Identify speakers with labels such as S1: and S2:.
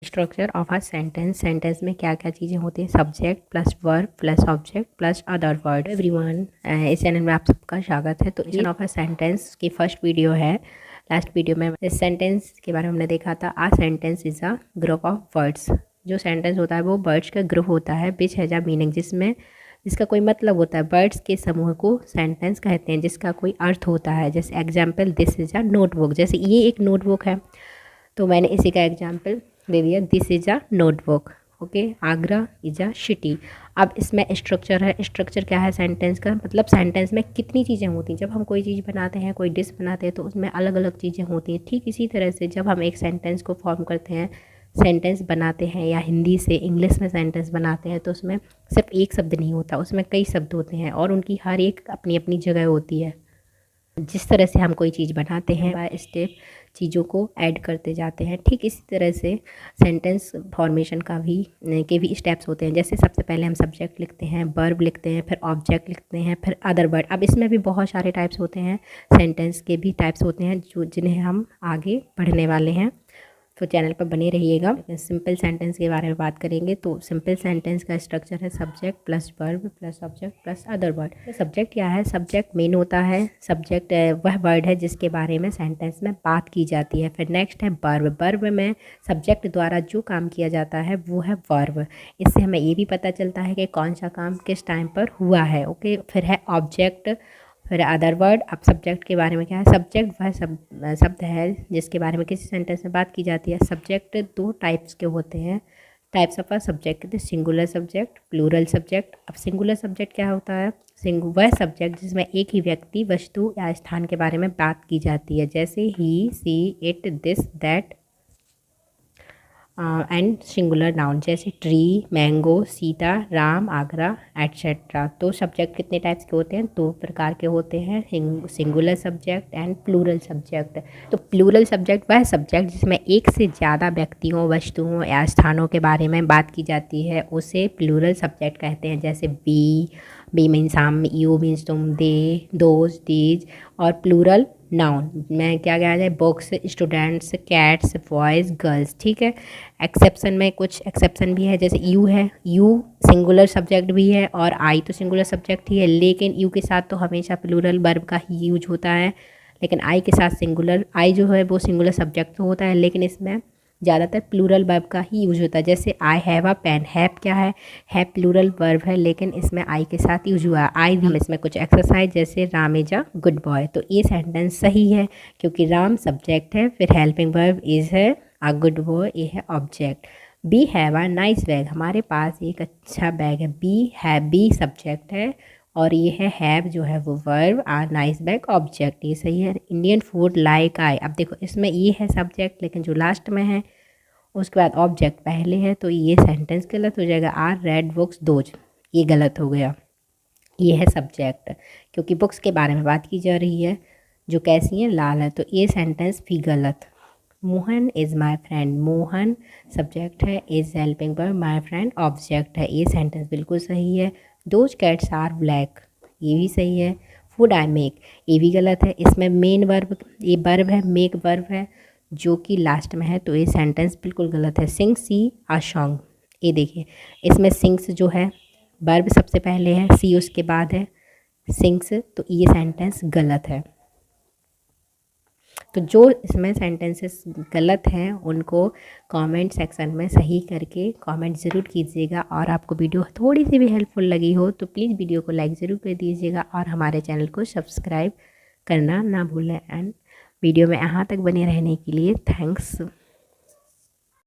S1: Structure of a sentence. Sentence में क्या क्या चीज़ें होती हैं? Subject plus verb plus object plus other word. Everyone, इस चैनल में आप सबका स्वागत है। तो इस ऑफ अ सेंटेंस की फर्स्ट वीडियो है। लास्ट वीडियो में इस सेंटेंस के बारे में हमने देखा था। A sentence is a group of words. जो सेंटेंस होता है वो वर्ड्स का ग्रुप होता है विच हैज़ अ मीनिंग, जिसका कोई मतलब होता है। वर्ड्स के समूह को सेंटेंस कहते हैं जिसका कोई अर्थ होता है। जैसे example, this is a notebook. जैसे ये एक नोटबुक है तो मैंने इसी का एग्जाम्पल दे दिया, this is a notebook. Okay, Agra is a city. अब इसमें स्ट्रक्चर है। स्ट्रक्चर क्या है सेंटेंस का? मतलब सेंटेंस में कितनी चीज़ें होती हैं। जब हम कोई चीज़ बनाते हैं, कोई डिश बनाते हैं तो उसमें अलग अलग चीज़ें होती हैं। ठीक इसी तरह से जब हम एक सेंटेंस को फॉर्म करते हैं, सेंटेंस बनाते हैं या हिंदी से इंग्लिश में सेंटेंस बनाते हैं तो उसमें सिर्फ एक शब्द नहीं होता, उसमें कई शब्द होते हैं और उनकी हर एक अपनी अपनी जगह होती है। जिस तरह से हम कोई चीज़ बनाते हैं बाय स्टेप चीज़ों को ऐड करते जाते हैं, ठीक इसी तरह से सेंटेंस फॉर्मेशन के भी स्टेप्स होते हैं। जैसे सबसे पहले हम सब्जेक्ट लिखते हैं, वर्ब लिखते हैं, फिर ऑब्जेक्ट लिखते हैं, फिर अदर वर्ड। अब इसमें भी बहुत सारे टाइप्स होते हैं, सेंटेंस के भी टाइप्स होते हैं जिन्हें हम आगे पढ़ने वाले हैं। तो चैनल पर बने रहिएगा। सिंपल सेंटेंस के बारे में बात करेंगे तो सिंपल सेंटेंस का स्ट्रक्चर है subject plus verb plus object plus other word. तो सब्जेक्ट क्या है? सब्जेक्ट मेन होता है। सब्जेक्ट वह वर्ड है जिसके बारे में सेंटेंस में बात की जाती है। फिर नेक्स्ट है वर्ब। वर्ब में सब्जेक्ट द्वारा जो काम किया जाता है वो है वर्ब। इससे हमें ये भी पता चलता है कि कौन सा काम किस टाइम पर हुआ है। ओके, फिर है ऑब्जेक्ट, फिर अदर वर्ड। अब सब्जेक्ट के बारे में क्या है? सब्जेक्ट वह शब्द है जिसके बारे में किसी सेंटेंस में बात की जाती है। सब्जेक्ट दो टाइप्स के होते हैं। Types of a subject, singular subject, plural subject. अब सिंगुलर सब्जेक्ट क्या होता है? वह सब्जेक्ट जिसमें एक ही व्यक्ति, वस्तु या स्थान के बारे में बात की जाती है। जैसे he, she, it, this, that. And singular noun जैसे tree, mango, Sita, Ram, Agra etcetera. तो सब्जेक्ट कितने टाइप्स के होते हैं? दो प्रकार के होते हैं, singular subject and plural subject. तो प्लूरल सब्जेक्ट वह सब्जेक्ट जिसमें एक से ज़्यादा व्यक्तियों, वस्तुओं या स्थानों के बारे में बात की जाती है, उसे प्लूरल सब्जेक्ट कहते हैं। जैसे बी मीन्स हम, यू मीन्स तुम, दे, दोज, दीज। और प्लूरल नाउन में क्या क्या है? Books, students, cats, boys, girls. ठीक है। एक्सेप्शन में कुछ एक्सेप्शन भी है, जैसे यू है, यू सिंगुलर सब्जेक्ट भी है और आई तो सिंगुलर सब्जेक्ट ही है, लेकिन यू के साथ तो हमेशा प्लूरल वर्ब का ही यूज होता है। लेकिन आई के साथ सिंगुलर, आई जो है वो सिंगुलर सब्जेक्ट तो होता है लेकिन इसमें ज़्यादातर प्लूरल वर्ब का ही यूज होता है। जैसे I have a pen. Have क्या है? हैव प्लूरल वर्ब है लेकिन इसमें आई के साथ यूज हुआ है। आई हम इसमें कुछ एक्सरसाइज, जैसे Ram is a good boy. तो ये सेंटेंस सही है क्योंकि राम सब्जेक्ट है, फिर हेल्पिंग वर्ब इज है, आ गुड बॉय ये है object. We have a nice bag. हमारे पास एक अच्छा बैग है। बी सब्जेक्ट है और ये है हैव जो है वो वर्ब, आ नाइस बैग ऑब्जेक्ट। ये सही है। Indian food like I. अब देखो इसमें ये है सब्जेक्ट लेकिन जो लास्ट में है उसके बाद ऑब्जेक्ट पहले है तो ये सेंटेंस गलत हो जाएगा। आर रेड बुक्स दोज, ये गलत हो गया। ये है सब्जेक्ट क्योंकि बुक्स के बारे में बात की जा रही है जो कैसी है, लाल है, तो ये सेंटेंस भी गलत। Mohan is my friend. Mohan subject है, is helping verb, my friend object है। ये सेंटेंस बिल्कुल सही है। दोज कैट्स आर ब्लैक, ये भी सही है। फूड आई मेक, ये भी गलत है। इसमें मेन वर्ब, ये वर्ब है, मेक वर्ब है जो कि लास्ट में है तो ये सेंटेंस बिल्कुल गलत है। सिंग सी आ सॉन्ग, ये देखिए इसमें सिंग्स जो है वर्ब सबसे पहले है, सी उसके बाद है सिंग्स, तो ये सेंटेंस गलत है। तो जो इसमें सेंटेंसेस गलत हैं उनको कमेंट सेक्शन में सही करके कमेंट ज़रूर कीजिएगा। और आपको वीडियो थोड़ी सी भी हेल्पफुल लगी हो तो प्लीज़ वीडियो को लाइक ज़रूर कर दीजिएगा और हमारे चैनल को सब्सक्राइब करना ना भूलें। एंड वीडियो में यहाँ तक बने रहने के लिए थैंक्स।